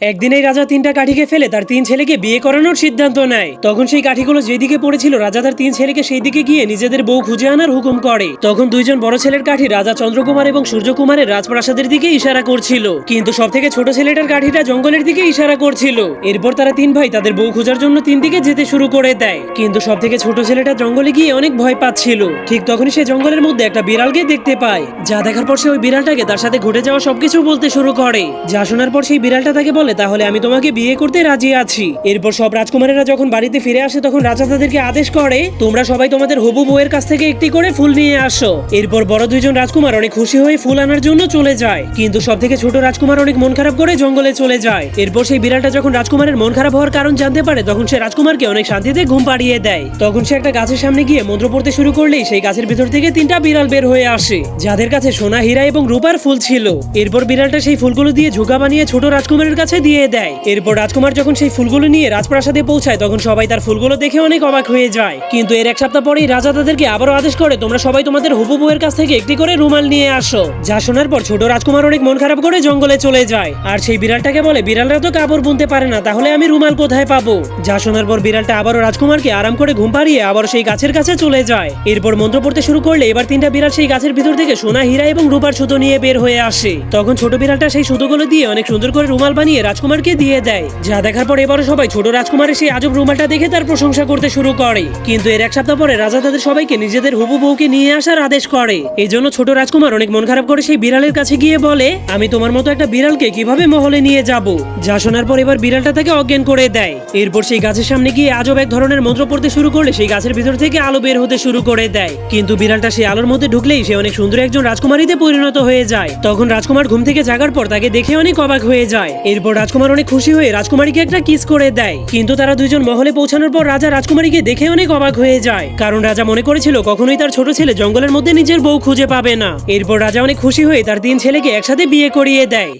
একদিন এই রাজা তিনটা কাঠিকে ফেলে তার তিন ছেলেকে বিয়ে করানোর সিদ্ধান্ত নেয়। তখন সেই কাঠিগুলো যেদিকে পড়েছিল রাজা তার তিন ছেলেকে সেই দিকে গিয়ে নিজেদের বউ খুঁজে আনার হুকুম করে। তখন দুইজন বড় ছেলের কাঠি রাজা চন্দ্রকুমার এবং সূর্যকুমারের রাজপ্রাসাদের দিকে ইশারা করছিল, কিন্তু সব থেকে ছোট ছেলেটার কাঠিটা জঙ্গলের দিকে ইশারা করছিল। এরপর তারা তিন ভাই তাদের বউ খোঁজার জন্য তিন দিকে যেতে শুরু করে দেয়, কিন্তু সব থেকে ছোট ছেলেটা জঙ্গলে গিয়ে অনেক ভয় পাচ্ছিল। ঠিক তখনই সে জঙ্গলের মধ্যে একটা বিড়ালকে দেখতে পায়, যা দেখার পর সে ওই বিড়ালটাকে তার সাথে ঘটে যাওয়া সবকিছু বলতে শুরু করে। যা শোনার পর সেই বিড়ালটা তাকে বলে, তাহলে আমি তোমাকে বিয়ে করতে রাজি আছি। এরপর সব রাজকুমারেরা যখন বাড়িতে ফিরে আসে তখন রাজা তাদেরকে আদেশ করে, তোমরা সবাই তোমাদের হবু বউয়ের কাছ থেকে একটি করে ফুল নিয়ে আসো। এরপর বড় দুইজন রাজকুমার অনেক খুশি হয়ে ফুল আনার জন্য চলে যায়, কিন্তু সব থেকে ছোট রাজকুমার অনেক মন খারাপ করে জঙ্গলে চলে যায়। এরপর সেই বিড়ালটা যখন রাজকুমারের মন খারাপ হওয়ার কারণ জানতে পারে তখন সে রাজকুমারকে অনেক শান্তিতে ঘুম পাড়িয়ে দেয়। তখন সে একটা গাছের সামনে গিয়ে মন্ত্র পড়তে শুরু করলেই সেই গাছের ভিতর থেকে তিনটা বিড়াল বের হয়ে আসে, যাদের কাছে সোনা, হীরা এবং রূপার ফুল ছিল। এরপর বিড়ালটা সেই ফুলগুলো দিয়ে ঝোঁকা বানিয়ে ছোট রাজকুমারের কাছে দিয়ে দেয়। এরপর রাজকুমার যখন সেই ফুলগুলো নিয়ে রাজপ্রাসাদে পৌঁছায় তখন সবাই তার ফুলগুলো দেখে অনেক অবাক হয়ে যায়। কিন্তু এর এক সপ্তাহ পরেই রাজা তাদেরকে আবারও আদেশ করে, তোমরা সবাই তোমাদের হবু বউয়ের কাছ থেকে একটি করে রুমাল নিয়ে আসো। যা শোনার পর ছোট রাজকুমার অনেক মন খারাপ করে জঙ্গলে চলে যায়, আর সেই বিড়ালটাকে বলে, বিড়ালরা তো কাপড় বুনতে পারে না, তাহলে আমি রুমাল কোথায় পাবো? যা শোনার পর বিড়ালটা আবারও রাজকুমারকে আরাম করে ঘুম পাড়িয়ে আবার সেই গাছের কাছে চলে যায়। এরপর মন্ত্র পড়তে শুরু করলে এবার তিনটা বিড়াল সেই গাছের ভিতর থেকে সোনা, হীরা এবং রূপার সুতো নিয়ে বের হয়ে আসে। তখন ছোট বিড়ালটা সেই সুতোগুলো দিয়ে অনেক সুন্দর করে রুমাল বানিয়ে রাজকুমারকে দিয়ে দেয়। যা দেখার পর এবারও সবাই ছোট রাজকুমারের সেই আজব রুমালটা দেখে তার প্রশংসা করতে শুরু করে। কিন্তু এর এক সপ্তাহ পরে রাজা তাদের সবাইকে নিজেদের হবু বউকে নিয়ে আসার আদেশ করে। এই জন্য ছোট রাজকুমার অনেক মন খারাপ করে সেই বিড়ালের কাছে গিয়ে বলে, আমি তোমার মতো একটা বিড়ালকে কিভাবে মহলে নিয়ে যাব? যা শোনার পর এবার বিড়ালটা তাকে অজ্ঞান করে দেয়। এরপর সেই গাছের সামনে গিয়ে আজব এক ধরনের মন্ত্র পড়তে শুরু করলে সেই গাছের ভিতর থেকে আলো বের হতে শুরু করে দেয়। কিন্তু বিড়ালটা সেই আলোর মধ্যে ঢুকলেই সে অনেক সুন্দর একজন রাজকুমারীতে পরিণত হয়ে যায়। তখন রাজকুমার ঘুম থেকে জাগার পর তাকে দেখে অনেক অবাক হয়ে যায়। এরপর রাজকুমার অনেক খুশি হয়ে রাজকুমারীকে একটা কিস করে দেয়। কিন্তু তারা দুইজন মহলে পৌঁছানোর পর রাজা রাজকুমারীকে দেখে অনেক অবাক হয়ে যায়, কারণ রাজা মনে করেছিল কখনোই তার ছোট ছেলে জঙ্গলের মধ্যে নিজের বউ খুঁজে পাবে না। এরপর রাজা অনেক খুশি হয়ে তার তিন ছেলেকে একসাথে বিয়ে করিয়ে দেয়।